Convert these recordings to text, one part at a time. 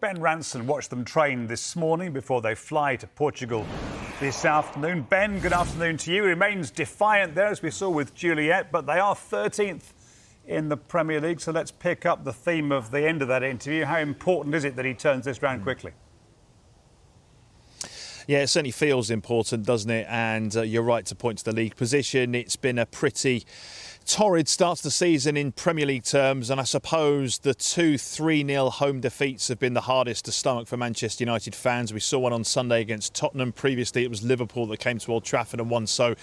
Ben Ranson watched them train this morning before they fly to Portugal this afternoon. Ben, good afternoon to you. He remains defiant there, as we saw with Juliet, but they are 13th in the Premier League. So let's pick up the theme of the end of that interview. How important is it that he turns this round quickly? Yeah, it certainly feels important, doesn't it? And you're right to point to the league position. It's been a pretty torrid start to the season in Premier League terms, and I suppose the 2-3-0 home defeats have been the hardest to stomach for Manchester United fans. We saw one on Sunday against Tottenham. Previously it was Liverpool that came to Old Trafford and won so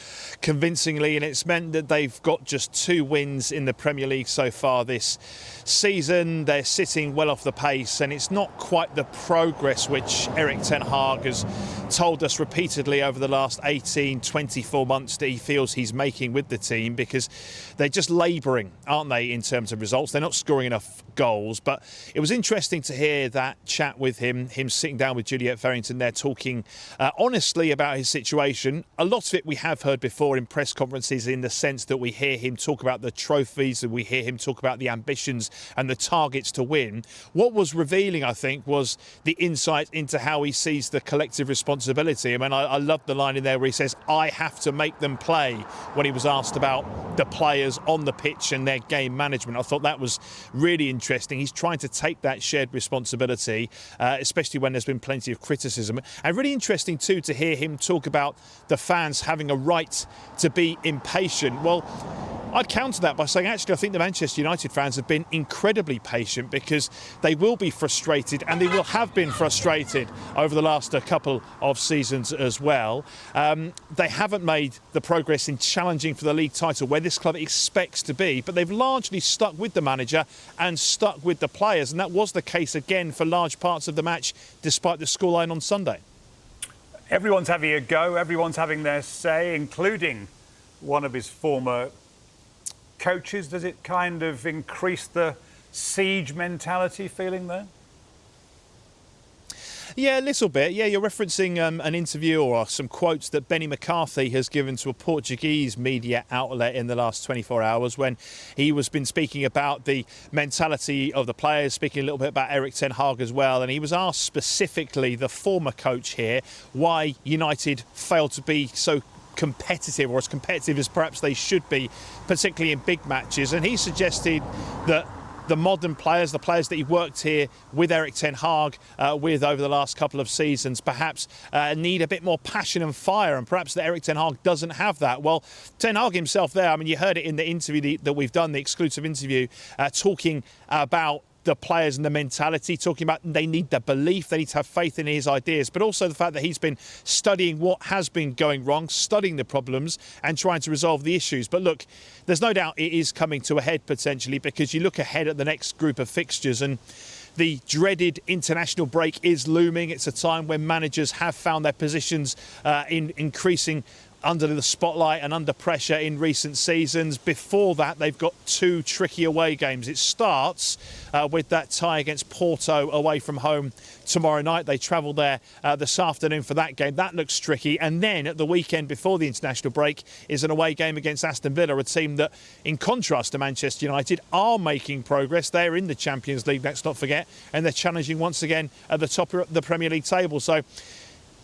convincingly, and it's meant that they've got just 2 wins in the Premier League so far this season. They're sitting well off the pace, and it's not quite the progress which Erik ten Hag has told us repeatedly over the last 18-24 months that he feels he's making with the team, because they're just labouring, aren't they, in terms of results? They're not scoring enough goals. But it was interesting to hear that chat with him sitting down with Juliet Farrington there, talking honestly about his situation. A lot of it we have heard before in press conferences, in the sense that we hear him talk about the trophies, and we hear him talk about the ambitions and the targets to win. What was revealing, I think, was the insight into how he sees the collective responsibility. I mean, I love the line in there where he says, I have to make them play, when he was asked about the players on the pitch and their game management. I thought that was really interesting. He's trying to take that shared responsibility, especially when there's been plenty of criticism. And really interesting too to hear him talk about the fans having a right to be impatient. Well, I'd counter that by saying, actually, I think the Manchester United fans have been incredibly patient, because they will be frustrated, and they will have been frustrated over the last couple of seasons as well. They haven't made the progress in challenging for the league title where this club expects to be, but they've largely stuck with the manager and stuck with the players, and that was the case again for large parts of the match, despite the scoreline on Sunday. Everyone's having a go, everyone's having their say, including one of his former coaches. Does it kind of increase the siege mentality feeling there? Yeah, a little bit. Yeah, you're referencing an interview or some quotes that Benny McCarthy has given to a Portuguese media outlet in the last 24 hours, when he was been speaking about the mentality of the players, speaking a little bit about Erik ten Hag as well. And he was asked specifically, the former coach here, why United failed to be so competitive, or as competitive as perhaps they should be, particularly in big matches. And he suggested that the modern players, the players that he worked here with Erik ten Hag with over the last couple of seasons, perhaps need a bit more passion and fire, and perhaps that Erik ten Hag doesn't have that. Well, ten Hag himself there, I mean, you heard it in the interview that we've done, the exclusive interview, talking about the players and the mentality, talking about they need the belief, they need to have faith in his ideas, but also the fact that he's been studying what has been going wrong, studying the problems and trying to resolve the issues. But look, there's no doubt it is coming to a head potentially, because you look ahead at the next group of fixtures and the dreaded international break is looming. It's a time when managers have found their positions in increasing under the spotlight and under pressure in recent seasons. Before that, they've got 2 tricky away games. It starts with that tie against Porto away from home tomorrow night. They travel there this afternoon for that game. That looks tricky. And then at the weekend before the international break is an away game against Aston Villa, a team that, in contrast to Manchester United, are making progress. They're in the Champions League, let's not forget, and they're challenging once again at the top of the Premier League table. So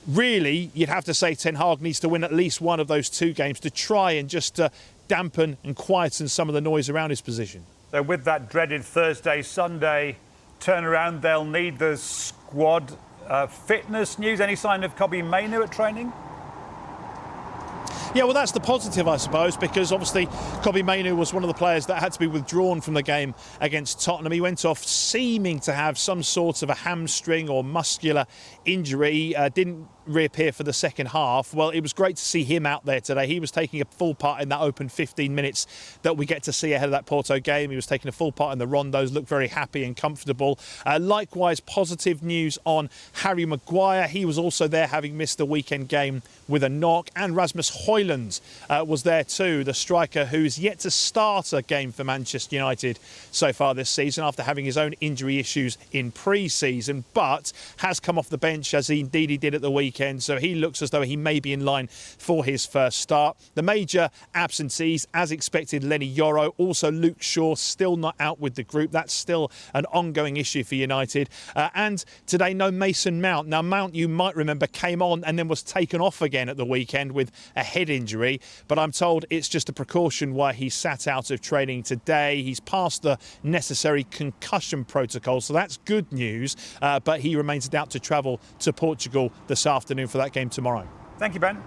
really, you'd have to say Ten Hag needs to win at least one of those 2 games to try and just dampen and quieten some of the noise around his position. So with that dreaded Thursday, Sunday turnaround, they'll need the squad. Fitness news, any sign of Kobbie Mainoo at training? Yeah, well, that's the positive, I suppose, because obviously Kobbie Mainoo was one of the players that had to be withdrawn from the game against Tottenham. He went off seeming to have some sort of a hamstring or muscular injury, didn't reappear for the second half. Well, it was great to see him out there today. He was taking a full part in that open 15 minutes that we get to see ahead of that Porto game. He was taking a full part in the rondos, looked very happy and comfortable. Likewise, positive news on Harry Maguire. He was also there, having missed the weekend game with a knock. And Rasmus Højlund Højlund was there too, the striker who's yet to start a game for Manchester United so far this season after having his own injury issues in pre-season, but has come off the bench as he did at the weekend, so he looks as though he may be in line for his first start. The major absentees, as expected, Lenny Yoro, also Luke Shaw, still not out with the group. That's still an ongoing issue for United. And today, no Mason Mount. Now, Mount, you might remember, came on and then was taken off again at the weekend with a head injury, but I'm told it's just a precaution why he sat out of training today. He's passed the necessary concussion protocol, so that's good news, but he remains out to travel to Portugal this afternoon for that game tomorrow. Thank you, Ben.